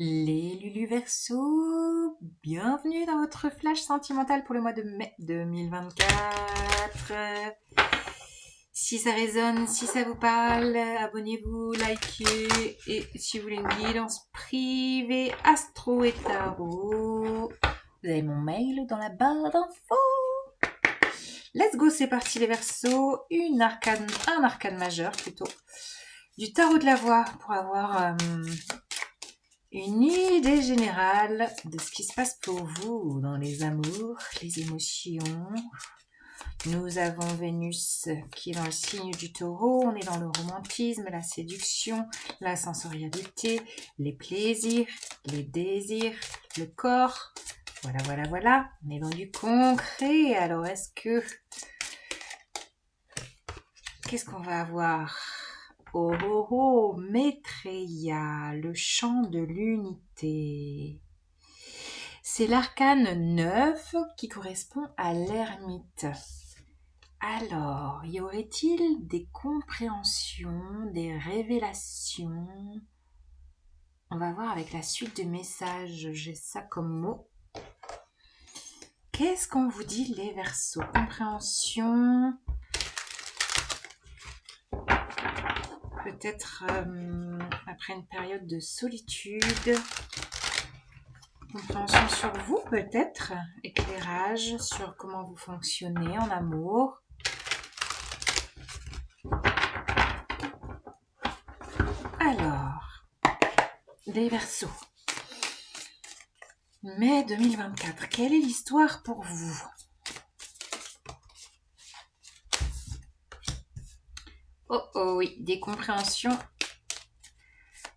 Les Lulu Verseau, bienvenue dans votre flash sentimental pour le mois de mai 2024. Si ça résonne, si ça vous parle, abonnez-vous, likez. Et si vous voulez une guidance privée, astro et tarot, vous avez mon mail dans la barre d'infos. Let's go, c'est parti les Verseaux. Un arcane majeur plutôt. Du tarot de la voix pour avoir une idée générale de ce qui se passe pour vous dans les amours, les émotions. Nous avons Vénus qui est dans le signe du taureau. On est dans le romantisme, la séduction, la sensorialité, les plaisirs, les désirs, le corps. Voilà. On est dans du concret. Alors, qu'est-ce qu'on va avoir? Oh, Maitreya, le chant de l'unité. C'est l'arcane 9 qui correspond à l'ermite. Alors, y aurait-il des compréhensions, des révélations? On va voir avec la suite de messages, j'ai ça comme mot. Qu'est-ce qu'on vous dit les Verseaux? Compréhension, peut-être après une période de solitude. Compréhension sur vous peut-être, éclairage sur comment vous fonctionnez en amour. Alors, les Verseaux. Mai 2024, quelle est l'histoire pour vous? Oh oui, des compréhensions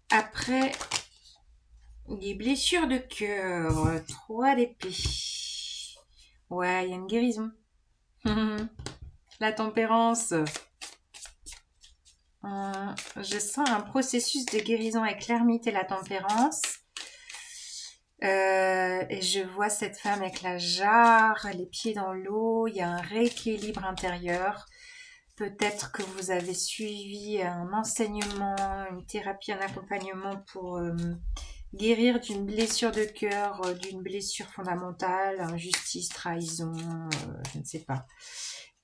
après des blessures de cœur, 3 d'épée. Ouais, il y a une guérison. La tempérance. Je sens un processus de guérison avec l'ermite et la tempérance. Et je vois cette femme avec la jarre, les pieds dans l'eau, il y a un rééquilibre intérieur. Peut-être que vous avez suivi un enseignement, une thérapie, un accompagnement pour guérir d'une blessure de cœur, d'une blessure fondamentale, injustice, trahison, je ne sais pas.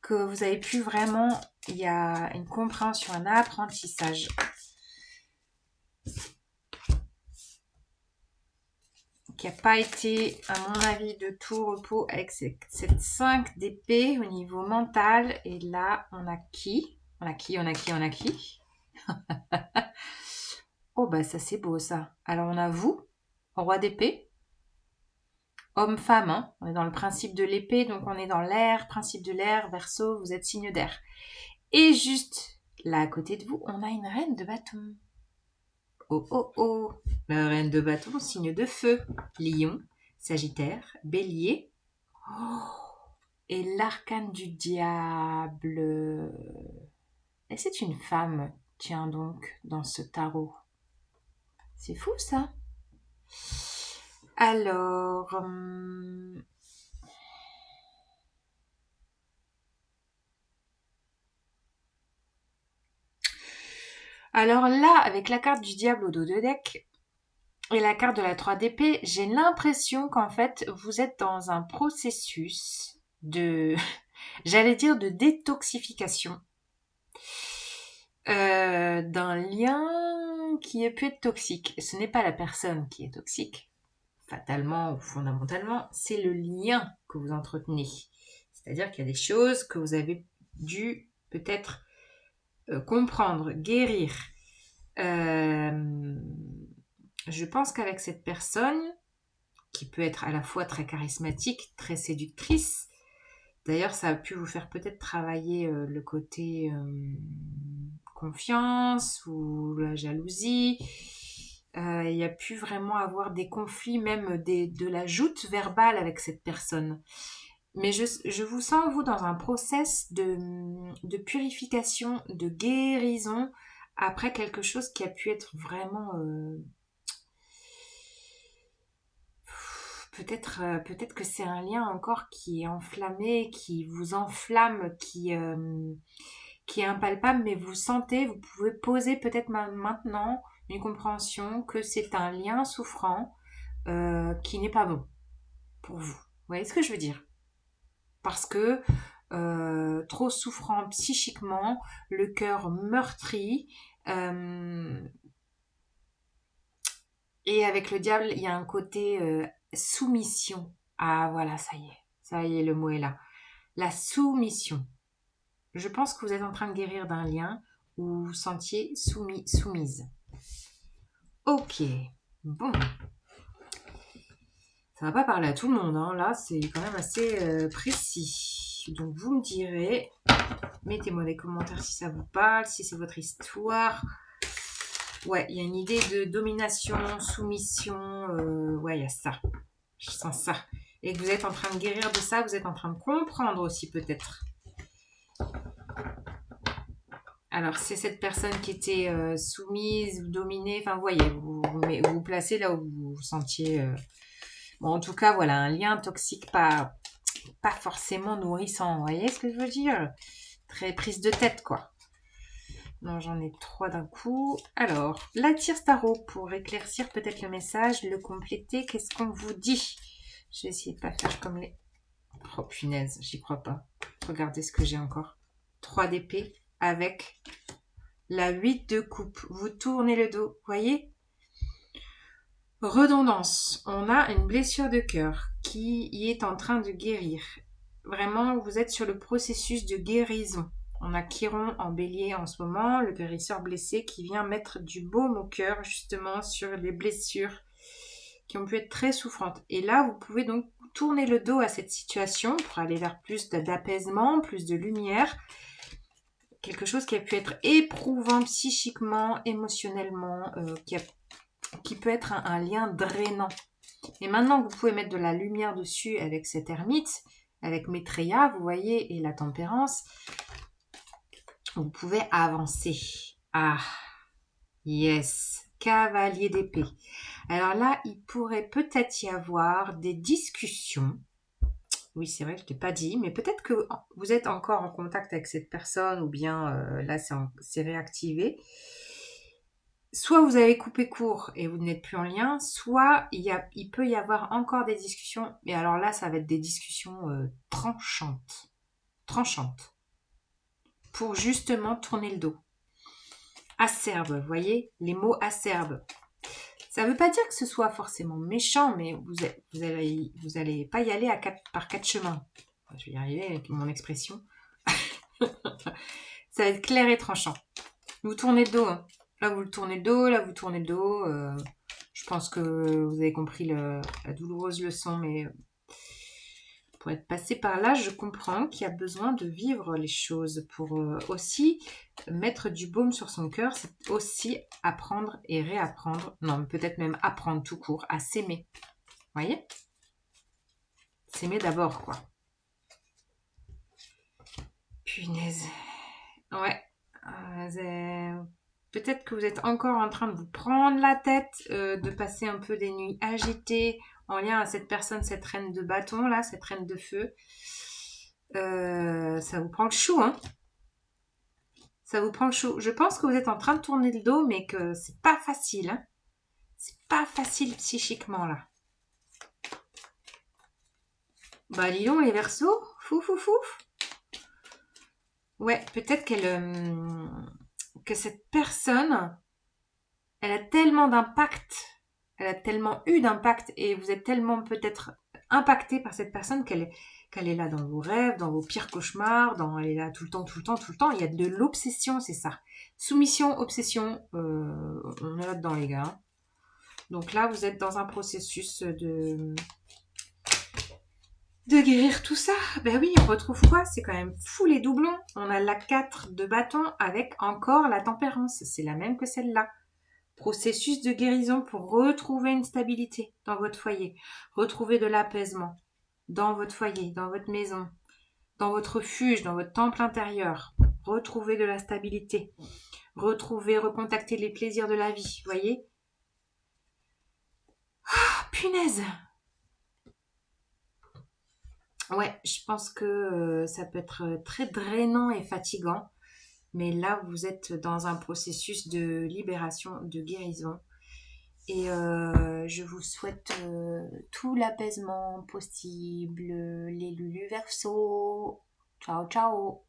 Que vous avez pu vraiment, il y a une compréhension, un apprentissage. Qui n'a pas été, à mon avis, de tout repos avec cette 5 d'épée au niveau mental. Et là, on a qui? Oh, bah ça c'est beau ça. Alors on a vous, roi d'épée, homme-femme, hein. On est dans le principe de l'épée, donc on est dans l'air, principe de l'air, Verseau, vous êtes signe d'air. Et juste là à côté de vous, on a une reine de bâton. Oh, la reine de bâton, signe de feu, lion, sagittaire, bélier. Et l'arcane du diable. Et c'est une femme, tiens donc, dans ce tarot. C'est fou ça. Alors, là, avec la carte du diable au dos de deck et la carte de la 3 d'épée, j'ai l'impression qu'en fait, vous êtes dans un processus de, j'allais dire, de détoxification d'un lien qui est pu être toxique. Ce n'est pas la personne qui est toxique, fatalement ou fondamentalement, c'est le lien que vous entretenez. C'est-à-dire qu'il y a des choses que vous avez dû peut-être comprendre, guérir. Je pense qu'avec cette personne, qui peut être à la fois très charismatique, très séductrice, d'ailleurs ça a pu vous faire peut-être travailler le côté confiance ou la jalousie. Il y a pu vraiment avoir des conflits, même de la joute verbale avec cette personne. Mais je vous sens, vous, dans un process de purification, de guérison, après quelque chose qui a pu être vraiment... peut-être que c'est un lien encore qui est enflammé, qui vous enflamme, qui est impalpable, mais vous sentez, vous pouvez poser peut-être maintenant une compréhension que c'est un lien souffrant qui n'est pas bon pour vous. Vous voyez ce que je veux dire? Parce que trop souffrant psychiquement, le cœur meurtri, et avec le diable, il y a un côté soumission. Ah voilà, ça y est, le mot est là. La soumission. Je pense que vous êtes en train de guérir d'un lien où vous vous sentiez soumis, soumise. Ok, bon. Ça va pas parler à tout le monde, hein. Là c'est quand même assez précis. Donc vous me direz, mettez-moi des commentaires si ça vous parle, si c'est votre histoire. Ouais, il y a une idée de domination, soumission, ouais, il y a ça. Je sens ça. Et que vous êtes en train de guérir de ça, vous êtes en train de comprendre aussi peut-être. Alors, c'est cette personne qui était soumise ou dominée. Enfin, vous voyez, vous placez là où vous vous sentiez... Bon, en tout cas, voilà, un lien toxique pas forcément nourrissant. Vous voyez ce que je veux dire? Très prise de tête, quoi. Non, j'en ai 3 d'un coup. Alors, la tire tarot pour éclaircir peut-être le message, le compléter. Qu'est-ce qu'on vous dit? Je vais essayer de pas faire comme les... Oh punaise, j'y crois pas. Regardez ce que j'ai encore. 3 d'épée avec la 8 de coupe. Vous tournez le dos, voyez? Redondance. On a une blessure de cœur qui y est en train de guérir. Vraiment, vous êtes sur le processus de guérison. On a Chiron en bélier en ce moment, le guérisseur blessé qui vient mettre du baume au cœur justement sur les blessures qui ont pu être très souffrantes. Et là, vous pouvez donc tourner le dos à cette situation pour aller vers plus d'apaisement, plus de lumière. Quelque chose qui a pu être éprouvant psychiquement, émotionnellement, qui peut être un lien drainant. Et maintenant que vous pouvez mettre de la lumière dessus avec cette ermite, avec Maitreya, vous voyez, et la tempérance, vous pouvez avancer. Ah, yes, cavalier d'épée. Alors là, il pourrait peut-être y avoir des discussions. Oui, c'est vrai, je ne l'ai pas dit, mais peut-être que vous êtes encore en contact avec cette personne ou bien là, c'est réactivé. Soit vous avez coupé court et vous n'êtes plus en lien, soit il peut y avoir encore des discussions. Et alors là, ça va être des discussions tranchantes. Tranchantes. Pour justement tourner le dos. Acerbe, vous voyez, les mots acerbes. Ça ne veut pas dire que ce soit forcément méchant, mais vous allez pas y aller par 4 chemins. Je vais y arriver avec mon expression. Ça va être clair et tranchant. Vous tournez le dos. Hein. Là, vous tournez le dos. Là, vous tournez le dos. Je pense que vous avez compris la douloureuse leçon, mais pour être passé par là, je comprends qu'il y a besoin de vivre les choses pour aussi mettre du baume sur son cœur. C'est aussi apprendre et réapprendre. Non, peut-être même apprendre tout court à s'aimer. Vous voyez? S'aimer d'abord, quoi. Punaise. Ouais. Peut-être que vous êtes encore en train de vous prendre la tête, de passer un peu des nuits agitées en lien à cette personne, cette reine de bâton, là, cette reine de feu. Ça vous prend le chou, hein? Ça vous prend le chou. Je pense que vous êtes en train de tourner le dos, mais que c'est pas facile, hein? C'est pas facile psychiquement, là. Bah, dis donc, les Verseaux, fou. Ouais, peut-être que cette personne, elle a tellement d'impact, elle a tellement eu d'impact et vous êtes tellement peut-être impacté par cette personne qu'elle est là dans vos rêves, dans vos pires cauchemars, elle est là tout le temps. Il y a de l'obsession, c'est ça. Soumission, obsession, on est là-dedans les gars. Donc là, vous êtes dans un processus de guérir tout ça. Ben oui, on retrouve quoi? C'est quand même fou les doublons. On a la 4 de bâton avec encore la tempérance. C'est la même que celle-là. Processus de guérison pour retrouver une stabilité dans votre foyer. Retrouver de l'apaisement dans votre foyer, dans votre maison, dans votre refuge, dans votre temple intérieur. Retrouver de la stabilité. Recontacter les plaisirs de la vie. Vous voyez? Ah, punaise! Ouais, je pense que ça peut être très drainant et fatigant. Mais là, vous êtes dans un processus de libération, de guérison. Et je vous souhaite tout l'apaisement possible, les Lulu Verseau. Ciao, ciao!